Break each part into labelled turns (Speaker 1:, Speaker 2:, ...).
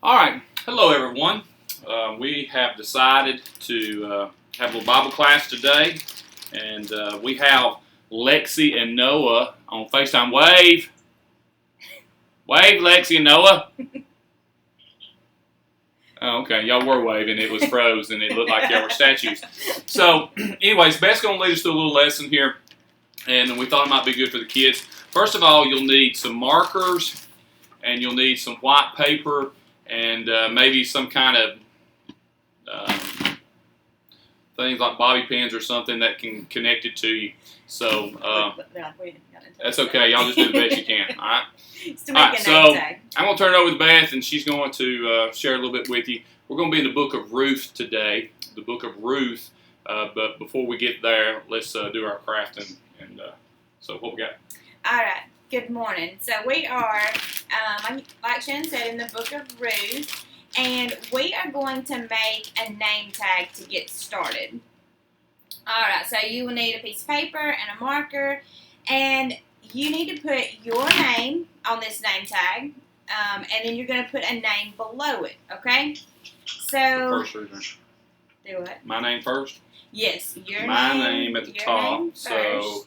Speaker 1: All right. Hello, everyone. We have decided to have a little Bible class today, and we have Lexi and Noah on FaceTime. Wave. Wave, Lexi and Noah. Oh, okay. Y'all were waving. It was frozen. It looked like y'all were statues. So, anyways, Beth's going to lead us through a little lesson here, and we thought it might be good for the kids. First of all, you'll need some markers, and you'll need some white paper, and maybe some kind of things like bobby pins or something that can connect it to you. So that's okay. Y'all just do the best you can. All right. So I'm going to turn it over to Beth, and she's going to share a little bit with you. We're going to be in the book of Ruth today, the book of Ruth. But before we get there, let's do our craft. And so what we got?
Speaker 2: All right. Good morning. So we are, like Shannon said, in the book of Ruth, and we are going to make a name tag to get started. All right. So you will need a piece of paper and a marker, and you need to put your name on this name tag, and then you're going to put a name below it, okay? So,
Speaker 1: First,
Speaker 2: do what?
Speaker 1: My name first?
Speaker 2: Yes,
Speaker 1: my name at the top. So,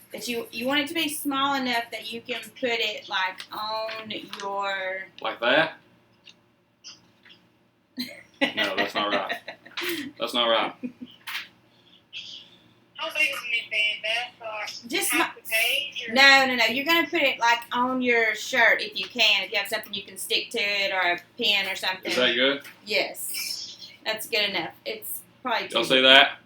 Speaker 2: but you want it to be small enough that you can put it like on your...
Speaker 1: Like that? No, that's not right. That's not right.
Speaker 3: How big is it, Beth?
Speaker 2: Just
Speaker 3: half the page? Or?
Speaker 2: No. You're going to put it like on your shirt if you can. If you have something you can stick to it or a pin or something.
Speaker 1: Is that good?
Speaker 2: Yes. That's good enough. It's probably
Speaker 1: Y'all see that?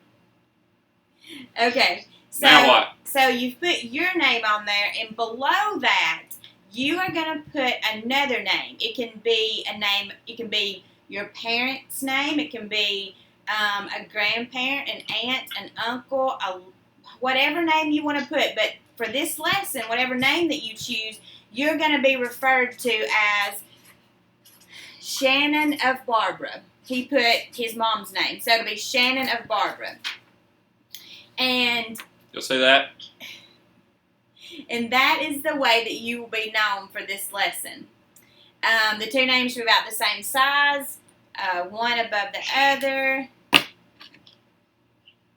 Speaker 2: Okay. So,
Speaker 1: now what?
Speaker 2: So you've put your name on there, and below that, you are going to put another name. It can be a name. It can be your parent's name. It can be a grandparent, an aunt, an uncle, whatever name you want to put. But for this lesson, whatever name that you choose, you're going to be referred to as Shannon of Barbara. He put his mom's name, so it'll be Shannon of Barbara. And
Speaker 1: you'll say that?
Speaker 2: And that is the way that you will be known for this lesson. The two names are about the same size, one above the other.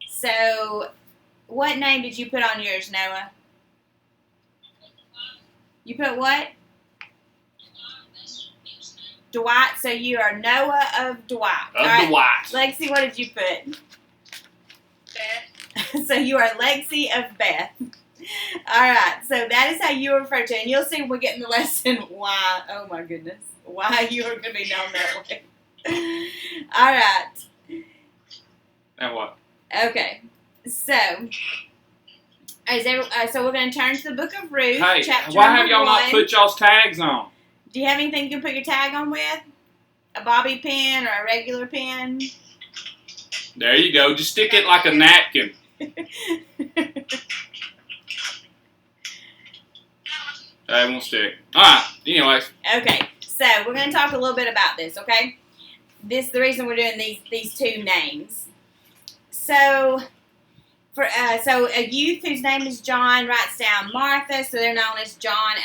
Speaker 2: So, what name did you put on yours, Noah? You put what? Dwight. So you are Noah of Dwight.
Speaker 1: Dwight.
Speaker 2: Lexi, what did you put?
Speaker 3: Beth.
Speaker 2: So you are Lexi of Beth. All right. So that is how you are referred to, and you'll see when we get in the lesson why. Oh my goodness, why you are going to be known that way. All right.
Speaker 1: Now what?
Speaker 2: Okay. So, so we're going to turn to the book of Ruth.
Speaker 1: Hey,
Speaker 2: chapter
Speaker 1: why have y'all
Speaker 2: 1.
Speaker 1: not put y'all's tags on?
Speaker 2: Do you have anything you can put your tag on with? A bobby pin or a regular pin?
Speaker 1: There you go. Just stick it like a napkin. That won't stick. All right. Anyways.
Speaker 2: Okay. So we're going to talk a little bit about this. Okay. This is the reason we're doing these two names. So, so a youth whose name is John writes down Martha, so they're known as John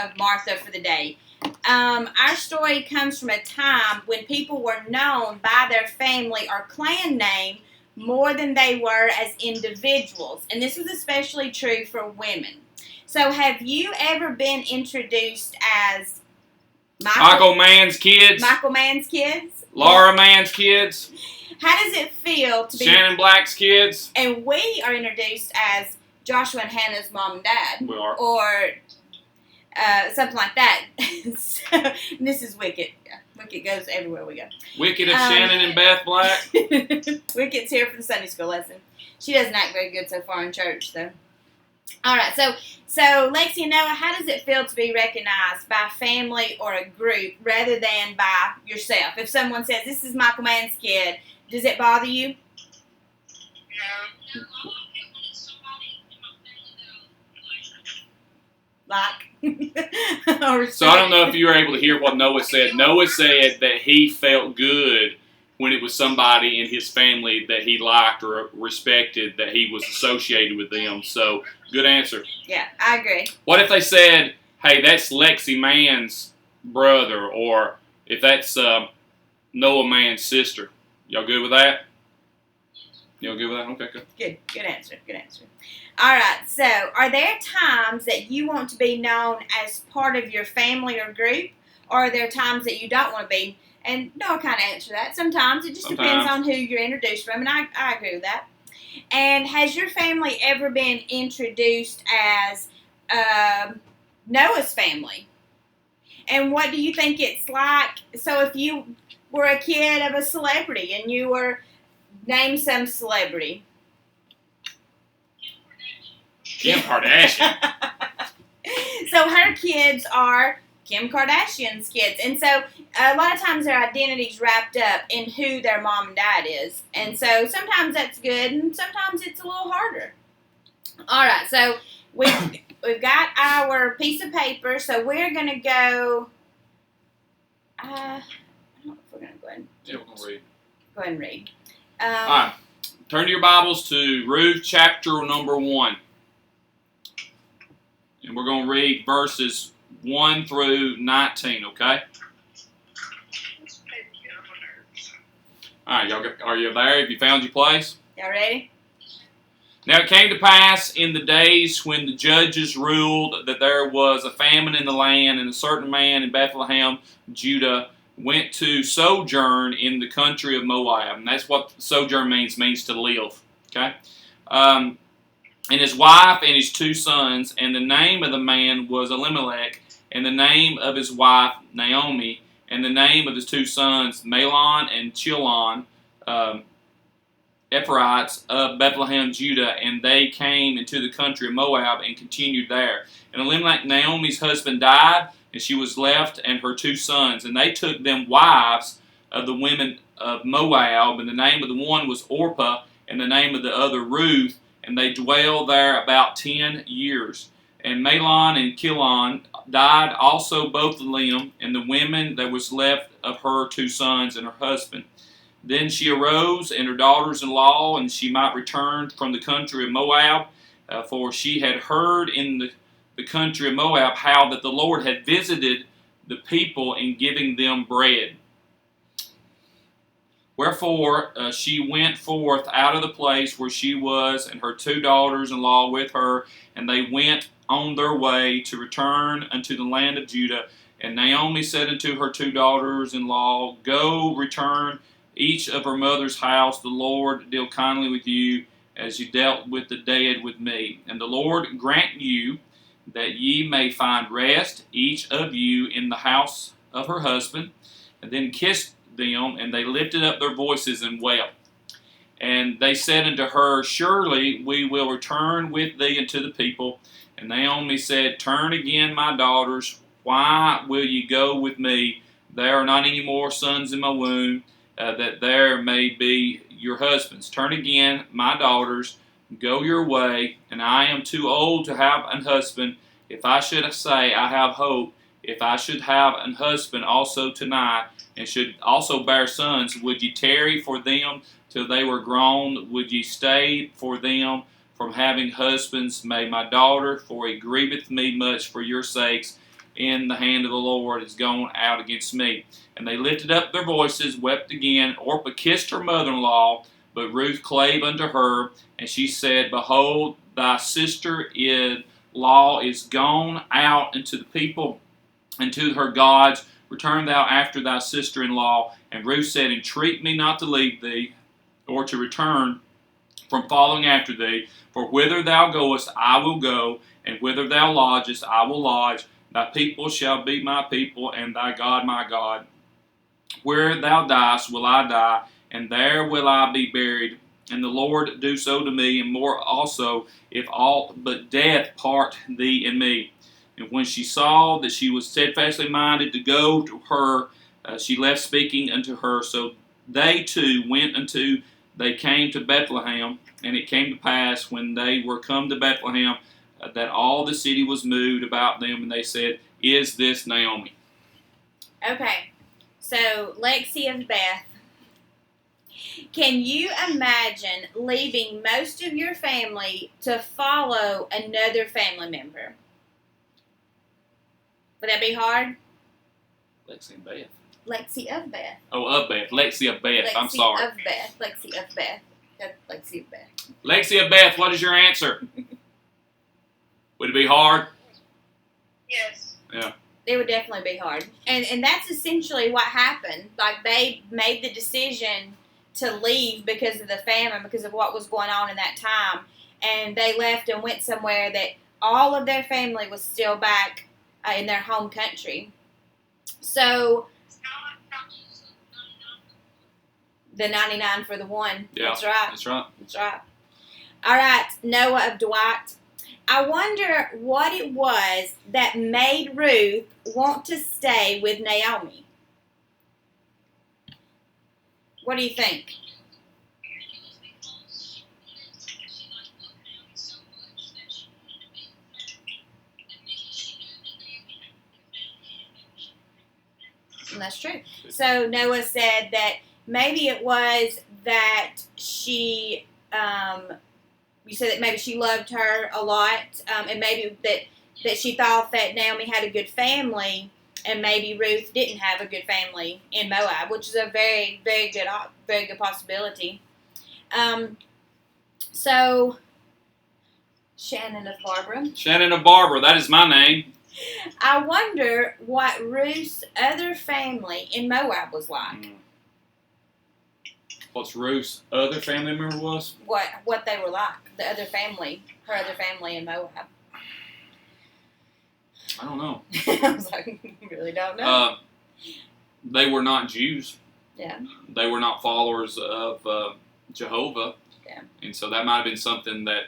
Speaker 2: of Martha for the day. Our story comes from a time when people were known by their family or clan name more than they were as individuals, and this was especially true for women. So, have you ever been introduced as
Speaker 1: Michael Mann's kids?
Speaker 2: Michael Mann's kids?
Speaker 1: Laura Mann's kids?
Speaker 2: How does it feel to be...
Speaker 1: Shannon Black's kids?
Speaker 2: And we are introduced as Joshua and Hannah's mom and dad.
Speaker 1: We are.
Speaker 2: Or something like that. So, this is Wicket. Wicket goes everywhere we go.
Speaker 1: Wicket of Shannon and Beth Black?
Speaker 2: Wicket's here for the Sunday school lesson. She doesn't act very good so far in church, though. All right, so Lexi and Noah, how does it feel to be recognized by family or a group rather than by yourself? If someone says, this is Michael Mann's kid, does it bother you?
Speaker 3: No.
Speaker 2: Like?
Speaker 1: So I don't know if you were able to hear what Noah said. Noah said that he felt good when it was somebody in his family that he liked or respected, that he was associated with them. So, good answer.
Speaker 2: Yeah, I agree.
Speaker 1: What if they said, hey, that's Lexi Mann's brother, or if that's Noah Mann's sister? Y'all good with that? Y'all good with that? Okay, good.
Speaker 2: Good answer. Good answer. All right, so are there times that you want to be known as part of your family or group, or are there times that you don't want to be? And Noah kind of answered that. Sometimes it just depends on who you're introduced from, and I agree with that. And has your family ever been introduced as Noah's family? And what do you think it's like? So if you were a kid of a celebrity and you were named some celebrity.
Speaker 1: Kim Kardashian.
Speaker 2: So her kids are Kim Kardashian's kids. And so a lot of times their identity's wrapped up in who their mom and dad is. And so sometimes that's good and sometimes it's a little harder. All right, so we've got our piece of paper. So we're going to go, I don't know if we're going to go ahead and
Speaker 1: yeah, we're going to read.
Speaker 2: Go ahead and read.
Speaker 1: All right, turn to your Bibles to Ruth chapter number 1. And we're going to read verses 1 through 19, okay? All right, y'all, are you there? Have you found your place?
Speaker 2: Y'all ready?
Speaker 1: Now it came to pass in the days when the judges ruled that there was a famine in the land, and a certain man in Bethlehem, Judah, went to sojourn in the country of Moab. And that's what sojourn means to live, okay? And his wife and his 2 sons, and the name of the man was Elimelech, and the name of his wife Naomi, and the name of his 2 sons Mahlon and Chilion, Ephraimites of Bethlehem, Judah, and they came into the country of Moab and continued there. And Elimelech, Naomi's husband, died, and she was left and her 2 sons, and they took them wives of the women of Moab, and the name of the one was Orpah, and the name of the other Ruth, and they dwelled there about 10 years. And Mahlon and Chilion died also both of them, and the women that was left of her 2 sons and her husband. Then she arose and her daughters-in-law, and she might return from the country of Moab, for she had heard in the country of Moab how that the Lord had visited the people in giving them bread. Wherefore she went forth out of the place where she was, and her 2 daughters-in-law with her, and they went on their way to return unto the land of Judah. And Naomi said unto her 2 daughters-in-law, Go, return each of her mother's house. The Lord deal kindly with you, as you dealt with the dead with me. And the Lord grant you that ye may find rest, each of you, in the house of her husband. And then kissed them, and they lifted up their voices and wept. And they said unto her, Surely we will return with thee unto the people. And Naomi said, Turn again, my daughters. Why will ye go with me? There are not any more sons in my womb, that there may be your husbands. Turn again, my daughters. Go your way. And I am too old to have an husband. If I should say, I have hope, if I should have an husband also tonight, and should also bear sons, would ye tarry for them till they were grown? Would ye stay for them from having husbands? May my daughter, for it grieveth me much for your sakes, in the hand of the Lord is gone out against me. And they lifted up their voices, wept again. Orpah kissed her mother-in-law, but Ruth clave unto her, and she said, Behold, thy sister-in-law is gone out into the people and to her gods. Return thou after thy sister-in-law. And Ruth said, Entreat me not to leave thee, or to return from following after thee. For whither thou goest, I will go, and whither thou lodgest, I will lodge. Thy people shall be my people, and thy God my God. Where thou diest will I die, and there will I be buried. And the Lord do so to me, and more also, if aught but death part thee and me. And when she saw that she was steadfastly minded to go to her, she left speaking unto her. So they two went unto, they came to Bethlehem. And it came to pass, when they were come to Bethlehem, that all the city was moved about them, and they said, Is this Naomi?
Speaker 2: Okay, so Lexi of Beth Can you imagine leaving most of your family to follow another family member? Would that be hard?
Speaker 1: Lexi and Beth.
Speaker 2: Lexi of Beth.
Speaker 1: Oh, of Beth. Lexi of Beth. I'm sorry.
Speaker 2: Lexi of Beth. Lexi of Beth. Lexi of Beth.
Speaker 1: Lexi of Beth, what is your answer? Would it be hard?
Speaker 3: Yes.
Speaker 1: Yeah.
Speaker 2: It would definitely be hard. And that's essentially what happened. Like, they made the decision to leave because of the famine, because of what was going on in that time. And they left and went somewhere that all of their family was still back in their home country. So, the 99 for the one.
Speaker 1: Yeah,
Speaker 2: that's right.
Speaker 1: That's right.
Speaker 2: That's right. All right, Noah of Dwight. I wonder what it was that made Ruth want to stay with Naomi. What do you think? And that's true. So Noah said that maybe it was that she, you said that maybe she loved her a lot, and maybe that she thought that Naomi had a good family, and maybe Ruth didn't have a good family in Moab, which is a very, very good possibility. So, Shannon of Barbara.
Speaker 1: Shannon of Barbara, that is my name.
Speaker 2: I wonder what Ruth's other family in Moab was like.
Speaker 1: What's Ruth's other family member was?
Speaker 2: What they were like, the other family, her other family in Moab.
Speaker 1: I don't know.
Speaker 2: I was like, really don't know.
Speaker 1: They were not Jews.
Speaker 2: Yeah.
Speaker 1: They were not followers of Jehovah.
Speaker 2: Yeah.
Speaker 1: And so that might have been something that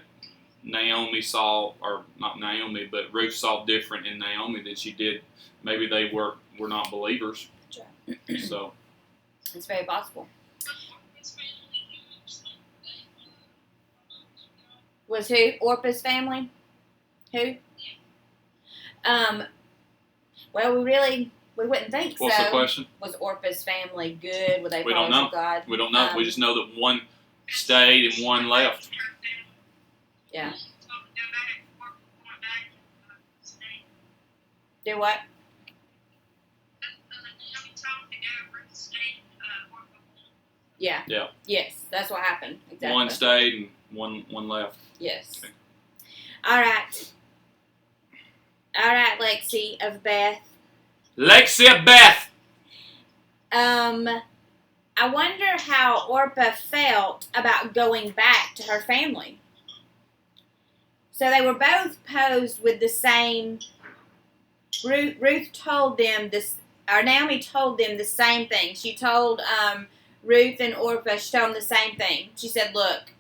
Speaker 1: Naomi saw, or not Naomi, but Ruth saw different in Naomi than she did. Maybe they were not believers.
Speaker 2: Sure.
Speaker 1: So
Speaker 2: It's very possible. Was who? Orpah's family? Who? Well, we wouldn't think so.
Speaker 1: what's the question?
Speaker 2: Was Orpah's family good? Were they
Speaker 1: We don't
Speaker 2: followers
Speaker 1: know.
Speaker 2: of God?
Speaker 1: We don't know. We just know that one stayed and one left.
Speaker 2: Yeah. Do what? Yeah.
Speaker 1: Yeah.
Speaker 2: Yes, that's what happened. Exactly.
Speaker 1: One stayed and one left.
Speaker 2: Yes.
Speaker 1: Okay.
Speaker 2: All right. All right, Lexi of Beth.
Speaker 1: Lexi of Beth.
Speaker 2: I wonder how Orpah felt about going back to her family. So they were both posed with the same. Ruth told them this, or Naomi told them the same thing. She told Ruth and Orpah, she told them the same thing. She said, "Look,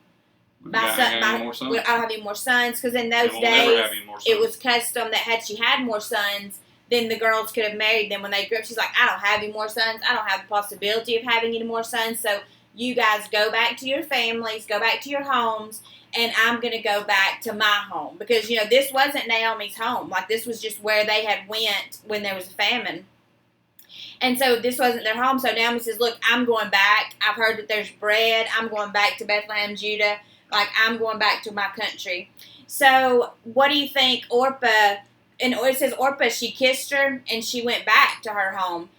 Speaker 2: I don't have any more sons, because in those days it was custom that had she had more sons, then the girls could have married them when they grew up." She's like, "I don't have any more sons. I don't have the possibility of having any more sons. So you guys go back to your families, go back to your homes, and I'm going to go back to my home." Because, this wasn't Naomi's home. Like, this was just where they had went when there was a famine. And so this wasn't their home. So Naomi says, "Look, I'm going back. I've heard that there's bread. I'm going back to Bethlehem, Judah. Like, I'm going back to my country." So what do you think Orpah, and it says Orpah, she kissed her and she went back to her home.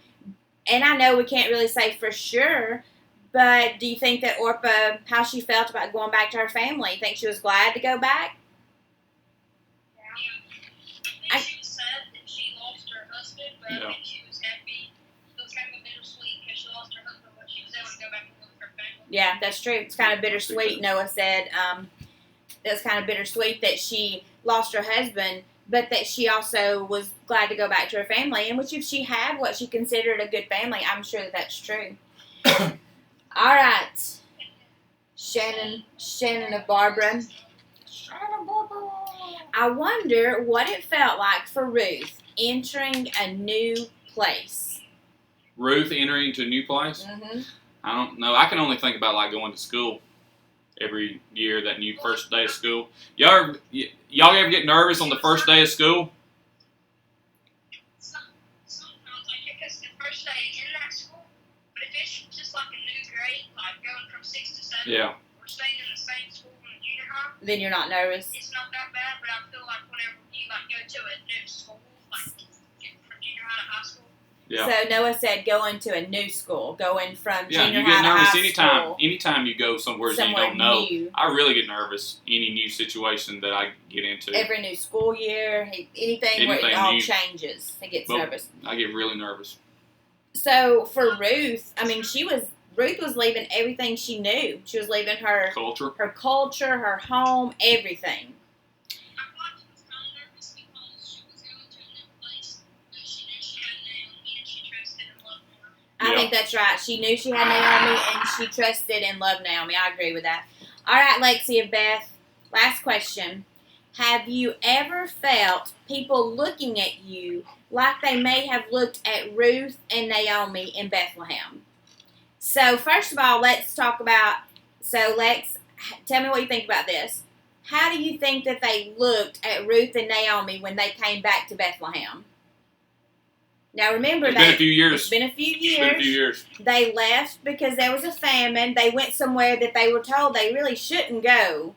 Speaker 2: And I know we can't really say for sure, but do you think that Orpah, how she felt about going back to her family? You think she was glad to go back?
Speaker 3: I think she was sad that she lost her husband, but I think she was happy. It was kind of bittersweet because she lost her husband, but she was able to go back and live with her family.
Speaker 2: Yeah, that's true. It's kind of bittersweet, Noah said. It's kind of bittersweet that she lost her husband, but that she also was glad to go back to her family. And which, if she had what she considered a good family, I'm sure that that's true. All right. Shannon of Barbara. I wonder what it felt like for Ruth entering a new place.
Speaker 1: Ruth entering to a new place?
Speaker 2: Mm-hmm.
Speaker 1: I don't know. I can only think about like going to school every year, that new first day of school. Y'all ever get nervous on the first day of school?
Speaker 3: Sometimes, like, because the first day in that school, but if it's just like a new grade, like going from from 6 to 7.
Speaker 1: Yeah.
Speaker 3: We're staying in the same school in junior high.
Speaker 2: Then you're not nervous?
Speaker 3: It's not that bad, but I feel like whenever you like go to a new school, like from junior high to high school.
Speaker 1: Yeah.
Speaker 2: So Noah said going to a new school, going from junior
Speaker 1: you
Speaker 2: high
Speaker 1: get nervous
Speaker 2: to high school.
Speaker 1: anytime you go somewhere that you don't know.
Speaker 2: New.
Speaker 1: I really get nervous any new situation that I get into.
Speaker 2: Every new school year, anything where it all changes, he gets nervous.
Speaker 1: I get really nervous.
Speaker 2: So for Ruth, I mean, Ruth was leaving everything she knew. She was leaving her culture, her home, everything. I think that's right. She knew she had Naomi, and she trusted and loved Naomi. I agree with that. All right, Lexi and Beth, last question. Have you ever felt people looking at you like they may have looked at Ruth and Naomi in Bethlehem? So, first of all, let's talk about, Lex, tell me what you think about this. How do you think that they looked at Ruth and Naomi when they came back to Bethlehem? Now remember,
Speaker 1: it's been a few years.
Speaker 2: It's been a few years. They left because there was a famine. They went somewhere that they were told they really shouldn't go.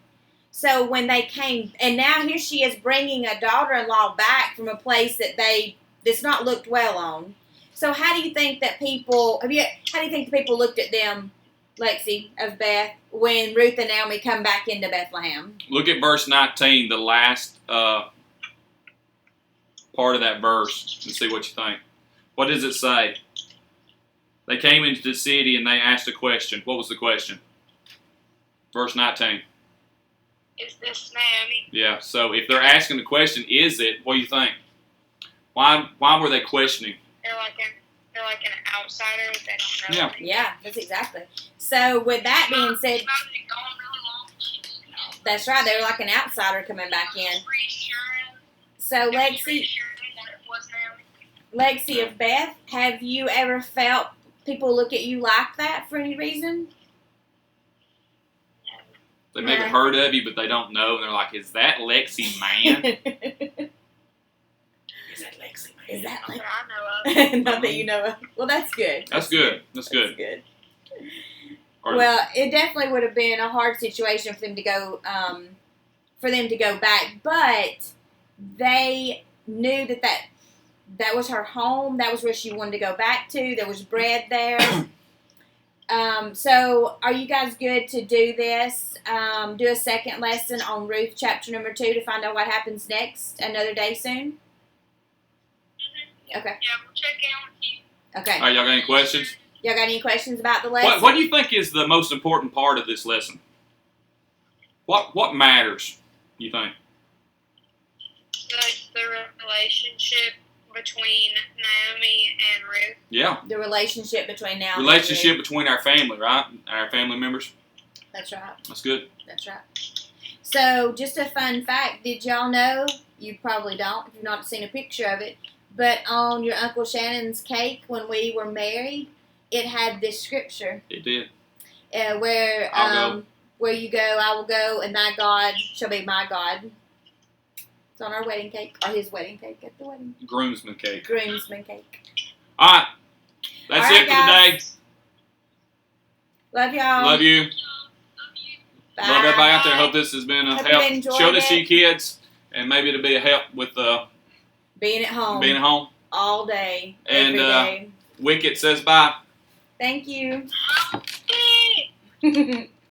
Speaker 2: So when they came, and now here she is bringing a daughter-in-law back from a place that's not looked well on. So how do you think that people? How do you think the people looked at them, Lexi of Beth, when Ruth and Naomi come back into Bethlehem?
Speaker 1: Look at verse 19, the last part of that verse, and see what you think. What does it say? They came into the city and they asked a question. What was the question? Verse 19.
Speaker 3: Is this Naomi?
Speaker 1: Yeah, so if they're asking the question, is it, what do you think? Why were they questioning?
Speaker 3: They're like an outsider. They don't know.
Speaker 2: Yeah, that's exactly. So with that being said, that's right. They were like an outsider coming back in. So Lexi of Beth, have you ever felt people look at you like that for any reason?
Speaker 1: They may have heard of you, but they don't know. And they're like, is that Lexi, man? Is that Lexi, man?
Speaker 2: Is that
Speaker 3: Lexi? I know of.
Speaker 2: Not that you know of. Well, that's good.
Speaker 1: That's good. That's good.
Speaker 2: Well, it definitely would have been a hard situation for them to go, back, but they knew that was her home. That was where she wanted to go back to. There was bread there. So are you guys good to do this? Do a second lesson on Ruth chapter number 2 to find out what happens next another day soon?
Speaker 3: Mm-hmm.
Speaker 2: Okay.
Speaker 3: Yeah, we'll check in with you.
Speaker 2: Okay.
Speaker 1: All right, y'all got any questions?
Speaker 2: Y'all got any questions about the lesson?
Speaker 1: What do you think is the most important part of this lesson? What matters, you think?
Speaker 3: The relationship between Naomi and Ruth.
Speaker 1: Yeah.
Speaker 2: The relationship between Naomi
Speaker 1: relationship
Speaker 2: and Ruth.
Speaker 1: between our family, right? Our family members.
Speaker 2: That's right.
Speaker 1: That's good.
Speaker 2: That's right. So, just a fun fact. Did y'all know, you probably don't if you've not seen a picture of it, but on your Uncle Shannon's cake when we were married, it had this scripture.
Speaker 1: It did.
Speaker 2: Where you go, I will go, and thy God shall be my God. It's on our wedding cake, or his wedding cake at the wedding.
Speaker 1: Groomsman cake.
Speaker 2: Groomsman cake.
Speaker 1: All right. That's it for today.
Speaker 2: Love y'all.
Speaker 1: Love you.
Speaker 2: Bye.
Speaker 1: Love everybody out there. Hope this has been a help. Show this to your kids, and maybe it'll be a help with
Speaker 2: being at home.
Speaker 1: Being at home.
Speaker 2: All day.
Speaker 1: And
Speaker 2: every day.
Speaker 1: Wicket says bye.
Speaker 2: Thank you.